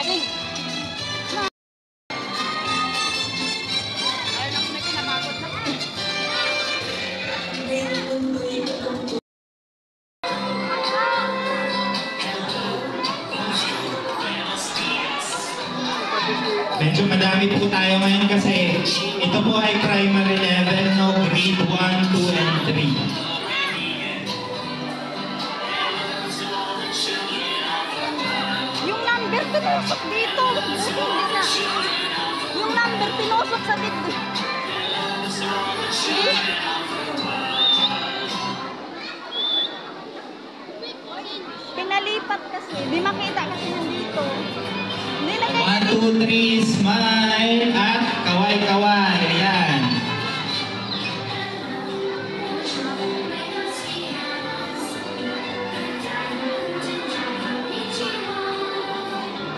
Medyo madami po tayo ngayon kasi ito po ay primary level, no? Grade 1, 2, and 3. Yung number tinusok dito. Yung number tinusok sa dito. Pinalipat kasi. Di makita kasi nandito. 1, 2, 3, smile at kaway-kaway. Ayan.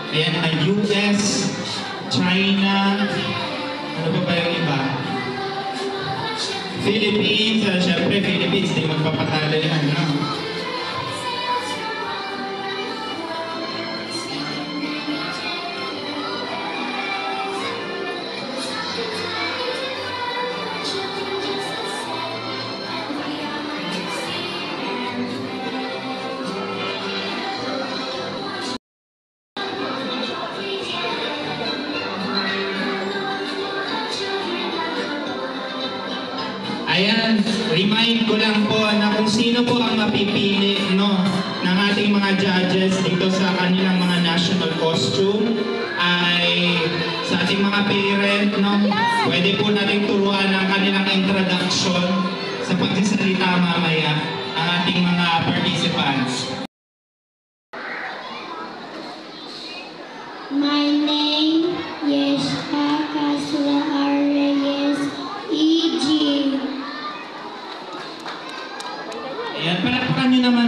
Ayan ang US, China, ano pa ba yung iba? Philippines, syempre Philippines, di magpapatalo yan, no? Ayan, remind ko lang po na kung sino po ang mapipili, no, ng ating mga judges dito sa kanilang mga national costume ay sa ating mga parent, no, pwede po natin turuan ng kanilang introduction sa pagsasalita mamaya ang ating mga participants. My name is Kasra Reyes EG. Ayan, palakpakan nyo naman.